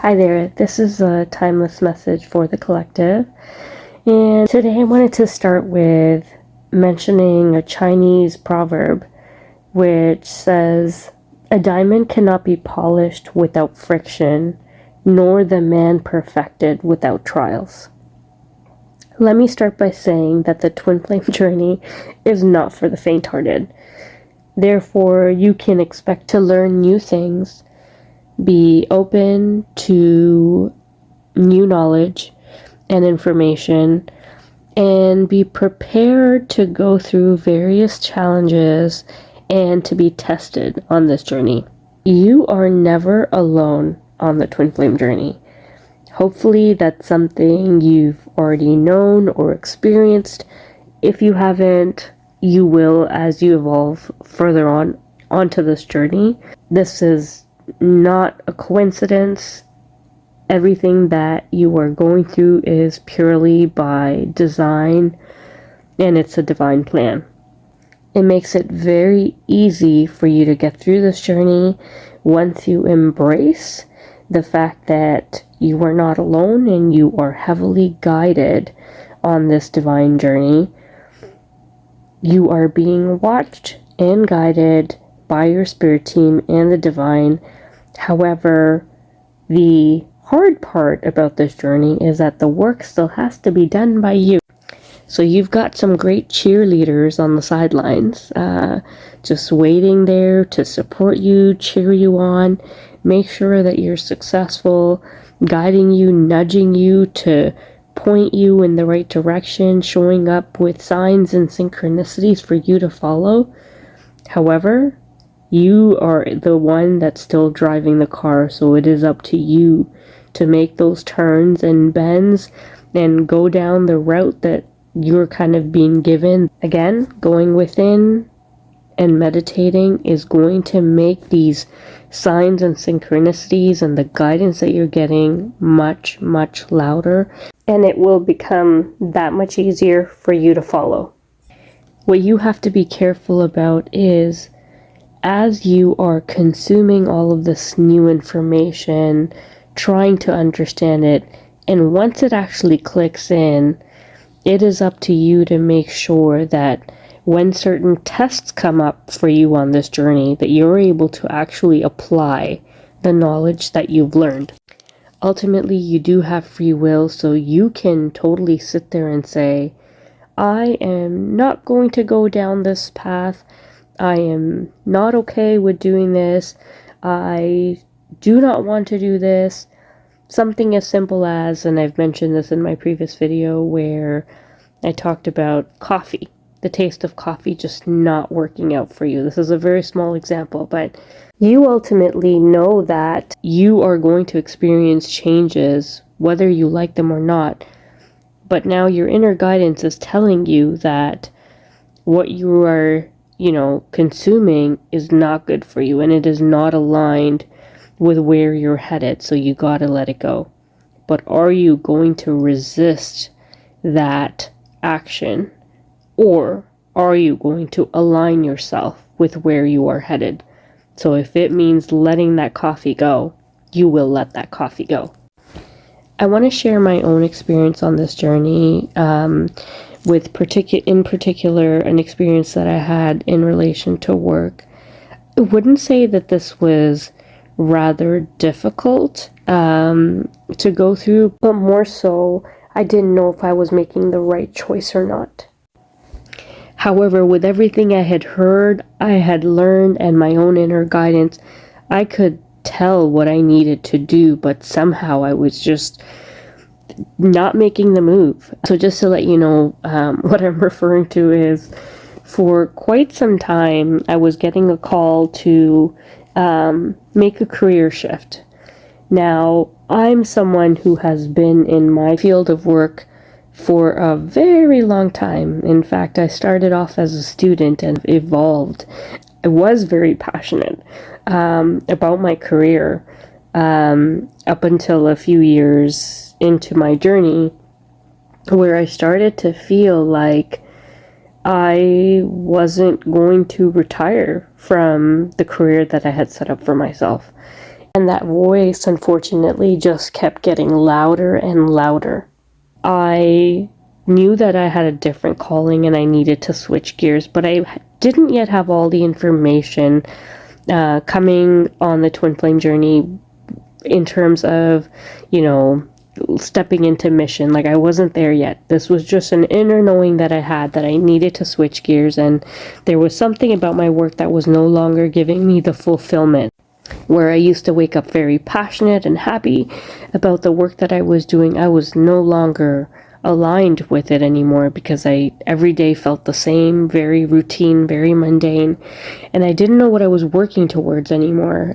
Hi there, this is a timeless message for the collective, and today I wanted to start with mentioning a Chinese proverb which says, "A diamond cannot be polished without friction, nor the man perfected without trials." Let me start by saying that the twin flame journey is not for the faint-hearted. Therefore, you can expect to learn new things, be open to new knowledge and information, and be prepared to go through various challenges and to be tested on this journey. You are never alone on the twin flame journey. Hopefully that's something you've already known or experienced. If you haven't, you will as you evolve further onto this journey. This is not a coincidence. Everything that you are going through is purely by design, and it's a divine plan. It makes it very easy for you to get through this journey once you embrace the fact that you are not alone and you are heavily guided on this divine journey. You are being watched and guided by your spirit team and the divine. However, the hard part about this journey is that the work still has to be done by you. So you've got some great cheerleaders on the sidelines, just waiting there to support you, cheer you on, make sure that you're successful, guiding you, nudging you to point you in the right direction, showing up with signs and synchronicities for you to follow. However, you are the one that's still driving the car, so it is up to you to make those turns and bends and go down the route that you're kind of being given. Again, going within and meditating is going to make these signs and synchronicities and the guidance that you're getting much, much louder, and it will become that much easier for you to follow. What you have to be careful about is, as you are consuming all of this new information, trying to understand it, and once it actually clicks in, it is up to you to make sure that when certain tests come up for you on this journey, that you're able to actually apply the knowledge that you've learned. Ultimately, you do have free will, so you can totally sit there and say, I am not going to go down this path. I am not okay with doing this. I do not want to do this. Something as simple as, and I've mentioned this in my previous video where I talked about coffee, the taste of coffee just not working out for you. This is a very small example, but you ultimately know that you are going to experience changes, whether you like them or not. But now your inner guidance is telling you that what you are, consuming is not good for you and it is not aligned with where you're headed. So you gotta let it go. But are you going to resist that action, or are you going to align yourself with where you are headed? So if it means letting that coffee go, you will let that coffee go. I want to share my own experience on this journey, in particular an experience that I had in relation to work. I wouldn't say that this was rather difficult to go through, but more so I didn't know if I was making the right choice or not. However, with everything I had heard, I had learned, and my own inner guidance, I could tell what I needed to do, but somehow I was just not making the move. So just to let you know, what I'm referring to is, for quite some time, I was getting a call to make a career shift. Now, I'm someone who has been in my field of work for a very long time. In fact, I started off as a student and evolved. I was very passionate about my career up until a few years into my journey, where I started to feel like I wasn't going to retire from the career that I had set up for myself. And that voice, unfortunately, just kept getting louder and louder. I knew that I had a different calling and I needed to switch gears, but I didn't yet have all the information coming on the Twin Flame journey in terms of, stepping into mission. Like, I wasn't there yet. This was just an inner knowing that I had that I needed to switch gears, and there was something about my work that was no longer giving me the fulfillment. Where I used to wake up very passionate and happy about the work that I was doing, I was no longer aligned with it anymore because I every day felt the same, very routine, very mundane, and I didn't know what I was working towards anymore.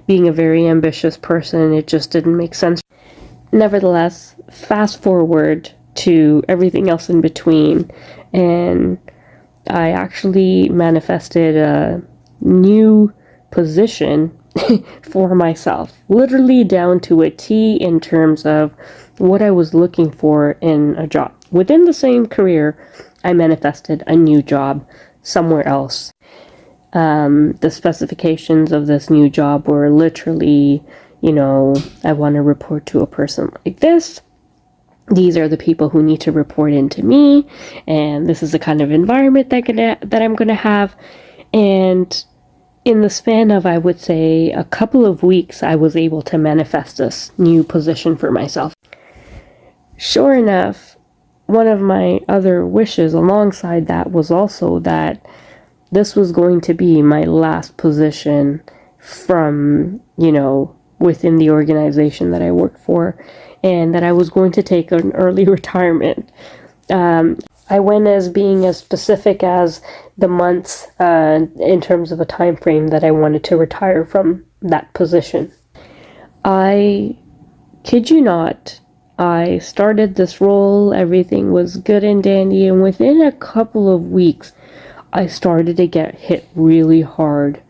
Being a very ambitious person, it just didn't make sense. Nevertheless, fast forward to everything else in between, and I actually manifested a new position for myself, literally down to a T in terms of what I was looking for in a job. Within the same career, I manifested a new job somewhere else. The specifications of this new job were literally, I want to report to a person like this. These are the people who need to report into me, and this is the kind of environment that I'm gonna have. And in the span of, I would say, a couple of weeks, I was able to manifest this new position for myself. Sure enough, one of my other wishes alongside that was also that this was going to be my last position from, within the organization that I worked for, and that I was going to take an early retirement. I went as being as specific as the months in terms of a time frame that I wanted to retire from that position. I kid you not, I started this role, everything was good and dandy, and within a couple of weeks, I started to get hit really hard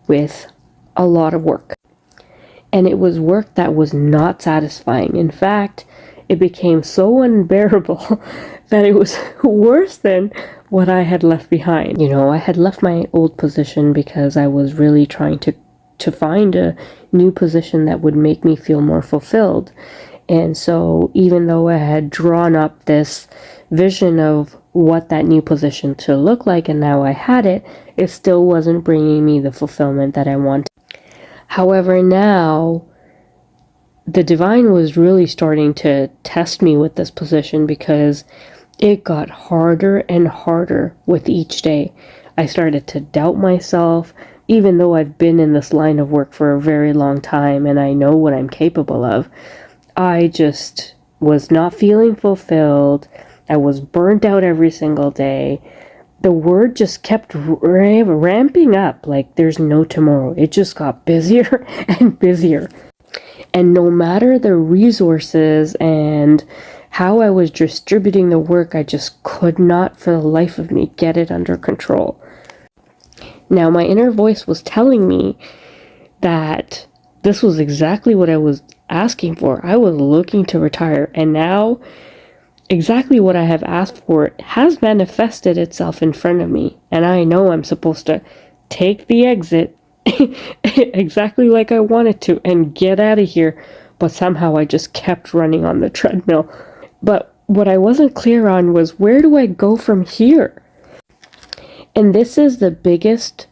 with a lot of work. And it was work that was not satisfying. In fact, it became so unbearable that it was worse than what I had left behind. I had left my old position because I was really trying to find a new position that would make me feel more fulfilled. And so even though I had drawn up this vision of what that new position should look like, and now I had it, it still wasn't bringing me the fulfillment that I wanted. However, now the divine was really starting to test me with this position because it got harder and harder with each day. I started to doubt myself, even though I've been in this line of work for a very long time and I know what I'm capable of. I just was not feeling fulfilled. I was burnt out every single day. The word just kept ramping up like there's no tomorrow. It just got busier and busier. And no matter the resources and how I was distributing the work, I just could not for the life of me get it under control. Now, my inner voice was telling me that this was exactly what I was asking for. I was looking to retire, and now exactly what I have asked for has manifested itself in front of me, and I know I'm supposed to take the exit exactly like I wanted to and get out of here, but somehow I just kept running on the treadmill. But what I wasn't clear on was, where do I go from here? And this is the biggest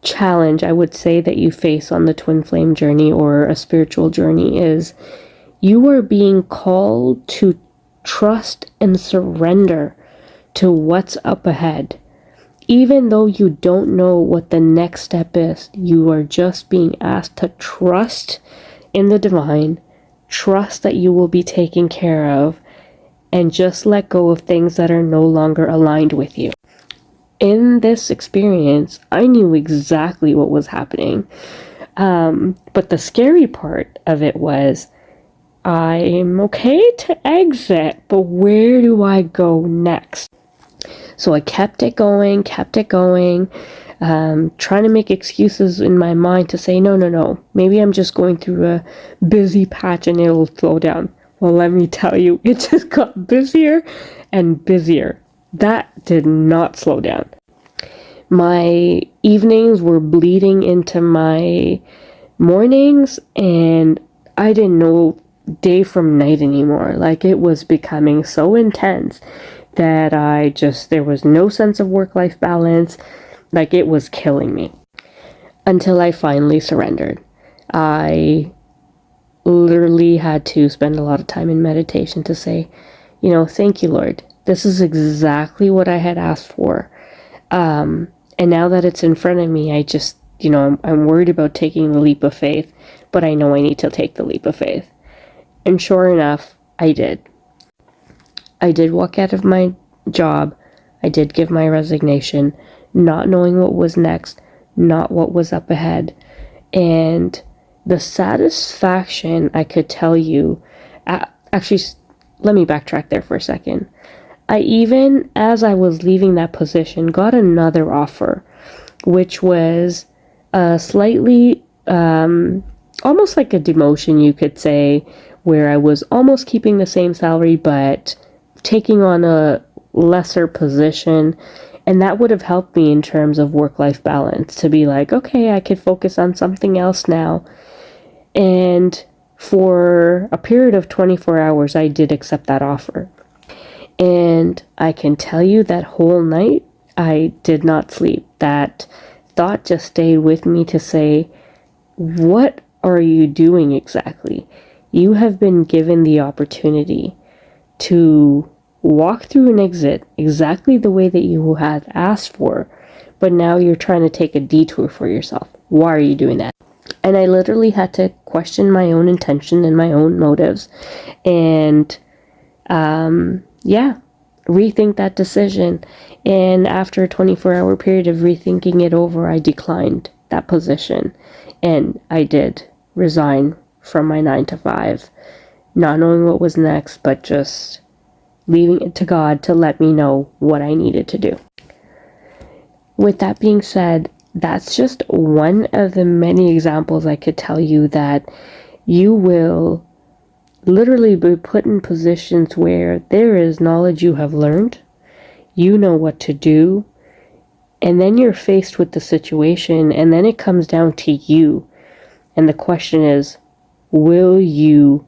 challenge I would say that you face on the twin flame journey or a spiritual journey, is you are being called to trust and surrender to what's up ahead. Even though you don't know what the next step is, you are just being asked to trust in the divine, trust that you will be taken care of, and just let go of things that are no longer aligned with you. In this experience, I knew exactly what was happening. But the scary part of it was, I'm okay to exit, but where do I go next? So I kept it going, trying to make excuses in my mind to say, no, maybe I'm just going through a busy patch and it'll slow down. Well, let me tell you, it just got busier and busier. That did not slow down. My evenings were bleeding into my mornings, and I didn't know day from night anymore. Like, it was becoming so intense that there was no sense of work-life balance. Like, it was killing me until I finally surrendered. I literally had to spend a lot of time in meditation to say, thank you, Lord. This is exactly what I had asked for. And now that it's in front of me, I just, I'm worried about taking the leap of faith, but I know I need to take the leap of faith. And sure enough, I did. I did walk out of my job. I did give my resignation, not knowing what was next, not what was up ahead. And the satisfaction, I could tell you, actually, let me backtrack there for a second. I even, as I was leaving that position, got another offer, which was slightly, almost like a demotion, you could say, where I was almost keeping the same salary, but taking on a lesser position. And that would have helped me in terms of work-life balance, to be like, okay, I could focus on something else now. And for a period of 24 hours, I did accept that offer. And I can tell you that whole night, I did not sleep. That thought just stayed with me to say, what are you doing exactly? You have been given the opportunity to walk through an exit exactly the way that you had asked for, but now you're trying to take a detour for yourself. Why are you doing that? And I literally had to question my own intention and my own motives, and rethink that decision. And after a 24-hour period of rethinking it over, I declined that position, and I did resign from my 9 to 5, not knowing what was next, but just leaving it to God to let me know what I needed to do. With that being said, that's just one of the many examples I could tell you that you will literally be put in positions where there is knowledge you have learned, you know what to do, and then you're faced with the situation, and then it comes down to you. And the question is, will you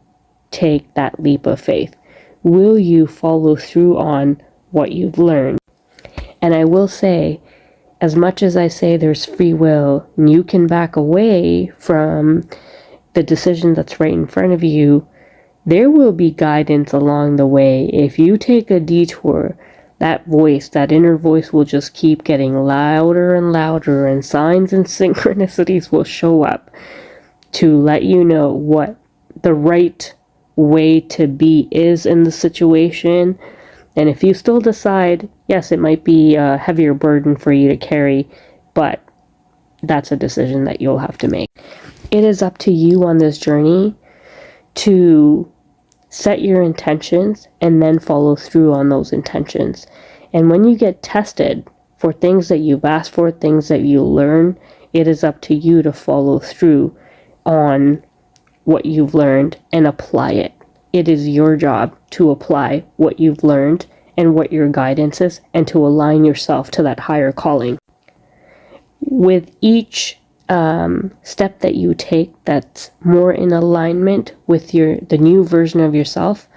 take that leap of faith? Will you follow through on what you've learned? And I will say, as much as I say there's free will, and you can back away from the decision that's right in front of you, there will be guidance along the way. If you take a detour, that voice, that inner voice, will just keep getting louder and louder, and signs and synchronicities will show up to let you know what the right way to be is in the situation. And if you still decide, yes, it might be a heavier burden for you to carry, but that's a decision that you'll have to make. It is up to you on this journey to set your intentions and then follow through on those intentions. And when you get tested for things that you've asked for, things that you learn, it is up to you to follow through on what you've learned and apply it. It is your job to apply what you've learned and what your guidance is, and to align yourself to that higher calling. With each step that you take that's more in alignment with the new version of yourself,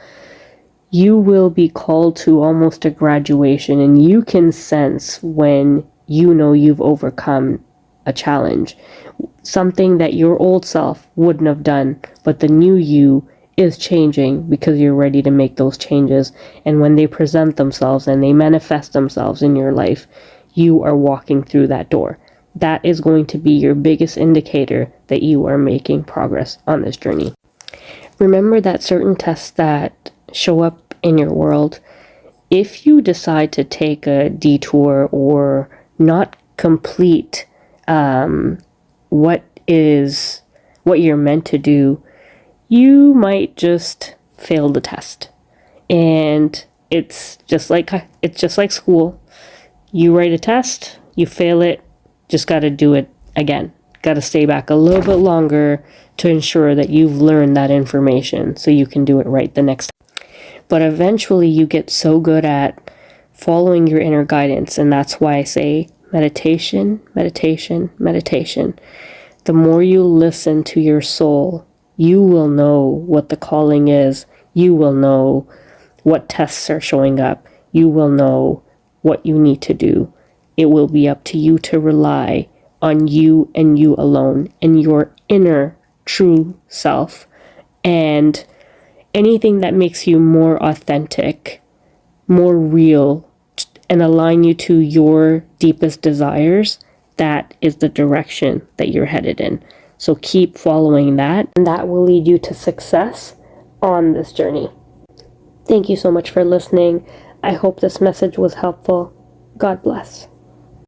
you will be called to almost a graduation, and you can sense when you know you've overcome a challenge, something that your old self wouldn't have done, but the new you is changing because you're ready to make those changes. And when they present themselves and they manifest themselves in your life, you are walking through that door. That is going to be your biggest indicator that you are making progress on this journey. Remember that certain tests that show up in your world, if you decide to take a detour or not complete what you're meant to do, you might just fail the test. And it's just like school. You write a test, you fail it, just got to do it again. Got to stay back a little bit longer to ensure that you've learned that information so you can do it right the next time. But eventually you get so good at following your inner guidance, and that's why I say meditation, meditation, meditation. The more you listen to your soul, you will know what the calling is. You will know what tests are showing up. You will know what you need to do. It will be up to you to rely on you and you alone and your inner true self, and anything that makes you more authentic, more real, and align you to your deepest desires. That is the direction that you're headed in. So keep following that, and that will lead you to success on this journey. Thank you so much for listening. I hope this message was helpful. God bless.